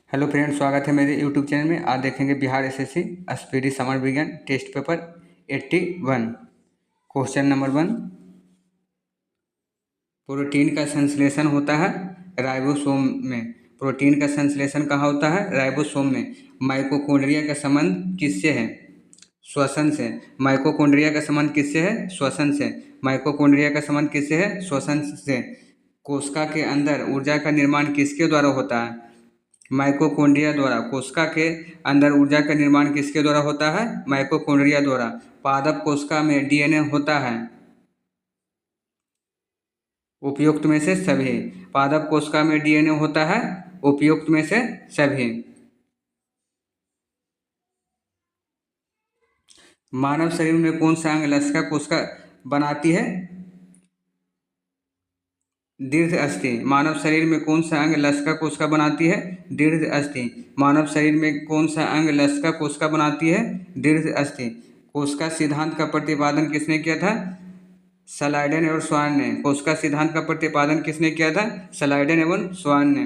Hello friends, स्वागत है मेरे यूट्यूब चैनल में। आज देखेंगे बिहार एसएससी स्पीडी समाज विज्ञान test paper 81। Question number 1। Protein का संश्लेषण होता है राइबोसोम में। प्रोटीन का संश्लेषण कहाँ होता है? राइबोसोम में। माइटोकॉन्ड्रिया का संबंध किससे है? श्वसन से। माइटोकॉन्ड्रिया का संबंध किससे है? श्वसन से। माइटोकॉन्ड्रिया का संबंध किससे है? श्वसन से। कोशिका के अंदर ऊर्जा का निर्माण किसके द्वारा होता है? माइटोकॉन्ड्रिया द्वारा। कोशिका के अंदर ऊर्जा का निर्माण किसके द्वारा होता है? माइटोकॉन्ड्रिया द्वारा। पादप कोशिका में डीएनए होता है। उपयुक्त में से सभी। पादप कोशिका में डीएनए होता है उपयुक्त में से सभी। मानव शरीर में कौन सा अंग लसिका कोशिका बनाती है? दीर्घ अस्थि। मानव शरीर में कौन सा अंग लसिका कोशिका बनाती है? दीर्घ अस्थि। मानव शरीर में कौन सा अंग लसिका कोशिका बनाती है? दीर्घ अस्थि। कोशिका सिद्धांत का प्रतिपादन किसने किया था? स्लाइडेन और स्वान ने। कोशिका सिद्धांत का प्रतिपादन किसने किया था? स्लाइडेन एवं स्वान ने।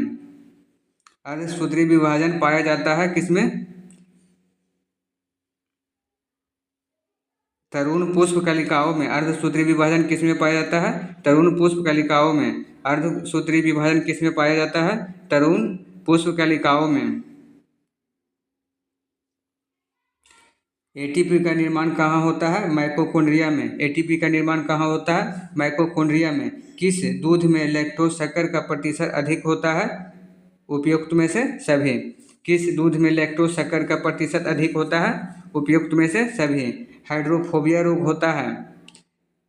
अर्धसूत्री विभाजन पाया जाता है किसमें? तरुण पुष्प कलिकाओं में। अर्धसूत्री विभाजन किसमें पाया जाता है? तरुण पुष्प कलिकाओं में। अर्धसूत्री विभाजन किसमें पाया जाता है? तरुण पुष्प कलिकाओं में। एटीपी का निर्माण कहाँ होता है? माइटोकॉन्ड्रिया में। एटीपी का निर्माण कहाँ होता है? माइटोकॉन्ड्रिया में। किस दूध में लैक्टोज शक्कर का प्रतिशत अधिक होता है? उपयुक्त में से सभी। किस दूध में लैक्टोज शक्कर का प्रतिशत अधिक होता है? उपयुक्त में से सभी। हाइड्रोफोबिया रोग होता है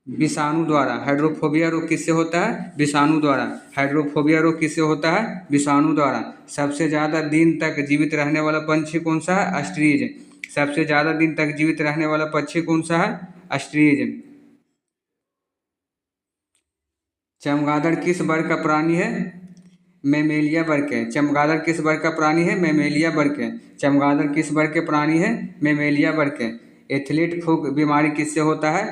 विषाणु द्वारा। हाइड्रोफोबिया रोग किससे होता है? विषाणु द्वारा। हाइड्रोफोबिया रोग किससे होता है? विषाणु द्वारा। सबसे ज़्यादा दिन तक जीवित रहने वाला पंछी कौन सा है? ऑस्ट्रिच। सबसे ज़्यादा दिन तक जीवित रहने वाला पक्षी कौन सा है? ऑस्ट्रिच। चमगादड़ किस वर्ग का प्राणी है? मैमेलिया वर्ग के। चमगादड़ किस वर्ग का प्राणी है? मैमेलिया वर्ग के। चमगादड़ किस वर्ग के प्राणी है? मैमेलिया वर्ग के। एथलीट फुट बीमारी किससे होता है?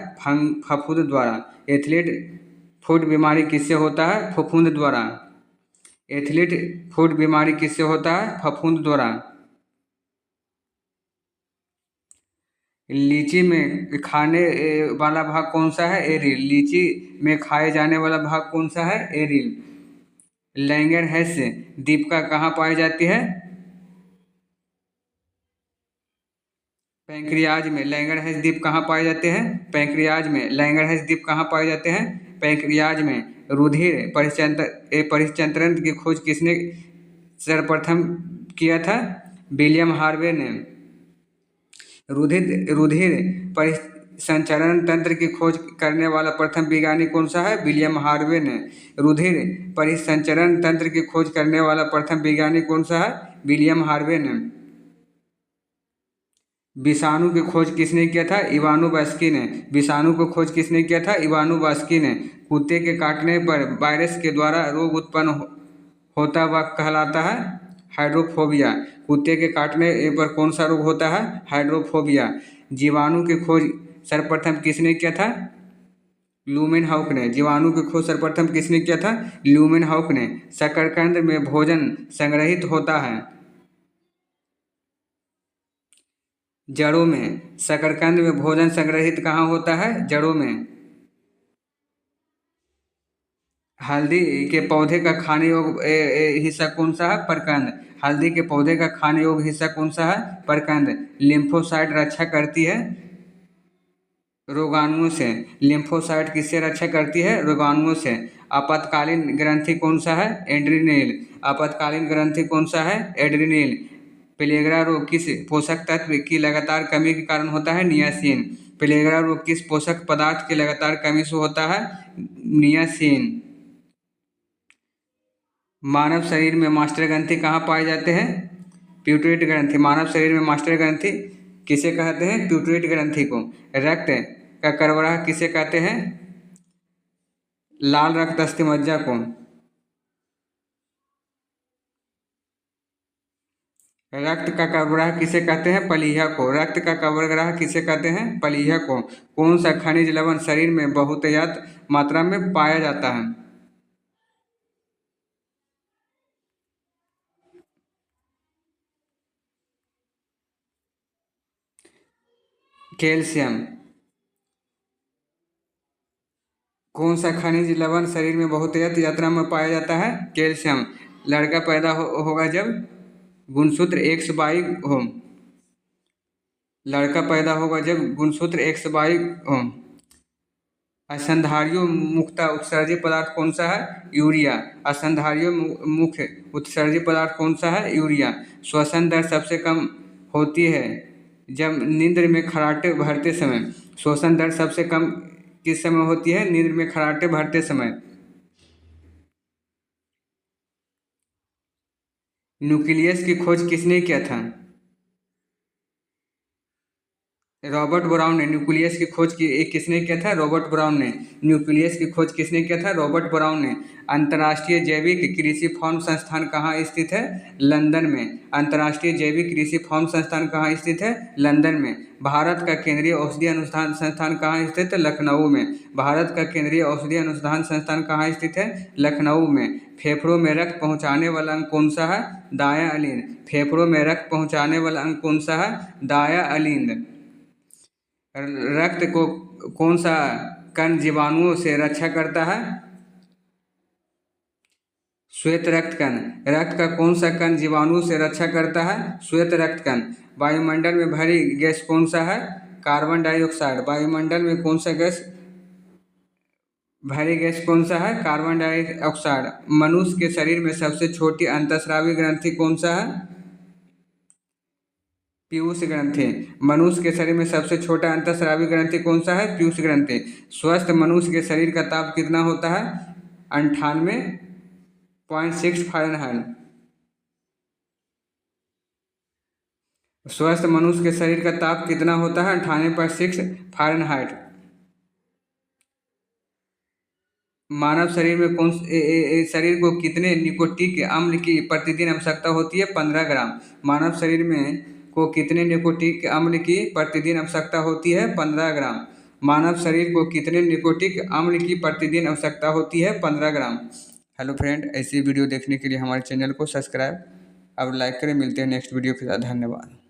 फफूंद द्वारा। एथलीट फुट बीमारी किससे होता है? फफूंद द्वारा। एथलीट फुट बीमारी किससे होता है? फफूंद द्वारा। लीची में खाने वाला भाग कौन सा है? एरिल। लीची में खाए जाने वाला भाग कौन सा है? एरिल। लैंगरहैंस दीपिका कहाँ पाई जाती है? पैंक्रियाज में। लैंगरहैंस द्वीप कहाँ पाए जाते हैं? पैंक्रियाज में। लैंगरहैंस द्वीप कहाँ पाए जाते हैं? पैंक्रियाज में। रुधिर परिचंचरण की खोज किसने सर्वप्रथम किया था? विलियम हार्वे ने। रुधिर परिसंचरण तंत्र की खोज करने वाला प्रथम वैज्ञानिक कौन सा है? विलियम हार्वे ने। रुधिर परिसंचरण तंत्र की खोज करने वाला प्रथम वैज्ञानिक कौन सा है? विलियम हार्वे ने। विषाणु की खोज किसने किया था? इवानोव्स्की ने। विषाणु को खोज किसने किया था? इवानोव्स्की ने। कुत्ते के काटने पर वायरस के द्वारा रोग उत्पन्न होता वह कहलाता है हाइड्रोफोबिया। कुत्ते के काटने पर कौन सा रोग होता है? हाइड्रोफोबिया। जीवाणु की खोज सर्वप्रथम किसने किया था? ल्यूमेनहॉक ने। जीवाणु की खोज सर्वप्रथम किसने किया था? ल्यूमेनहॉक ने। शकरकंद में भोजन संग्रहित होता है जड़ों में। शकरकंद में भोजन संग्रहित कहाँ होता है? जड़ों में। हल्दी के पौधे का खाने योग्य हिस्सा कौन सा है? प्रकंद। हल्दी के पौधे का खाने योग्य हिस्सा कौन सा है? प्रकंद। लिम्फोसाइट रक्षा करती है रोगाणुओं से। लिम्फोसाइट किससे रक्षा करती है? रोगाणुओं से। आपातकालीन ग्रंथि कौन सा है? एड्रिनल। आपातकालीन ग्रंथि कौन सा है? एड्रिनल। प्लेगरा रोग किस पोषक तत्व की लगातार कमी के कारण होता है? नियासिन। प्लेगरा रोग किस पोषक पदार्थ की लगातार कमी से होता है? नियासिन। मानव शरीर में मास्टर ग्रंथि कहाँ पाए जाते हैं? प्यूटरेट ग्रंथि। मानव शरीर में मास्टर ग्रंथि किसे कहते हैं? प्यूटरेट ग्रंथि को। रक्त का करवराह किसे कहते हैं? लाल रक्त अस्थिमज्जा को। रक्त का करवराह किसे कहते हैं? पलीहा को। रक्त का करवराह किसे कहते हैं? पलीहा को। कौन सा खनिज लवण शरीर में बहुतायत मात्रा में पाया जाता है? कैल्शियम। कौन सा खनिज लवण शरीर में बहुतायत यात्रा में पाया जाता है? कैल्शियम। लड़का पैदा होगा जब गुणसूत्र XY हो। लड़का पैदा होगा जब गुणसूत्र XY हो। स्तनधारियों मुक्त उत्सर्जित पदार्थ कौन सा है? यूरिया। स्तनधारियों मुख्य उत्सर्जित पदार्थ कौन सा है? यूरिया। श्वसन दर सबसे कम होती है जब नींद में खर्राटे भरते समय। श्वसन दर सबसे कम किस समय होती है? नींद में खर्राटे भरते समय। न्यूक्लियस की खोज किसने किया था? रॉबर्ट ब्राउन ने न्यूक्लियस की खोज किसने किया था? रॉबर्ट ब्राउन ने। न्यूक्लियस की खोज किसने किया था? रॉबर्ट ब्राउन ने। अंतर्राष्ट्रीय जैविक कृषि फार्म संस्थान कहाँ स्थित है? लंदन में। अंतर्राष्ट्रीय जैविक कृषि फार्म संस्थान कहाँ स्थित है? लंदन में। भारत का केंद्रीय औषधि अनुसंधान संस्थान कहाँ स्थित है? लखनऊ में। भारत का केंद्रीय औषधि अनुसंधान संस्थान कहाँ स्थित है? लखनऊ में। फेफड़ों में रक्त पहुँचाने वाला अंग कौन सा है? दायां अलिंद। फेफड़ों में रक्त पहुँचाने वाला अंग कौन सा है? दायां अलिंद। रक्त को कौन सा कण जीवाणुओं से रक्षा करता है? श्वेत रक्त कण। रक्त का कौन सा कण जीवाणुओं से रक्षा करता है? श्वेत रक्त कण। वायुमंडल में भारी गैस कौन सा है? Carbon dioxide. वायुमंडल में कौन सा गैस भारी गैस कौन सा है? Carbon dioxide. मनुष्य के शरीर में सबसे छोटी अंतःस्रावी ग्रंथि कौन सा है? पीयूष ग्रंथि। मनुष्य के शरीर में सबसे छोटा अंतःस्रावी ग्रंथि कौन सा है? पीयूष ग्रंथि। स्वस्थ मनुष्य के शरीर का ताप कितना होता है? 98.6 फ़ारेनहाइट। स्वस्थ मनुष्य के शरीर का ताप कितना होता है? 98.6 फ़ारेनहाइट। मानव शरीर में शरीर को कितने निकोटिक अम्ल की प्रतिदिन आवश्यकता होती है? 15 ग्राम। मानव शरीर में को कितने निकोटिक अम्ल की प्रतिदिन आवश्यकता होती है? 15 ग्राम। मानव शरीर को कितने निकोटिक अम्ल की प्रतिदिन आवश्यकता होती है? 15 ग्राम। हेलो फ्रेंड, ऐसी वीडियो देखने के लिए हमारे चैनल को सब्सक्राइब और लाइक करें। मिलते हैं नेक्स्ट वीडियो के साथ। धन्यवाद।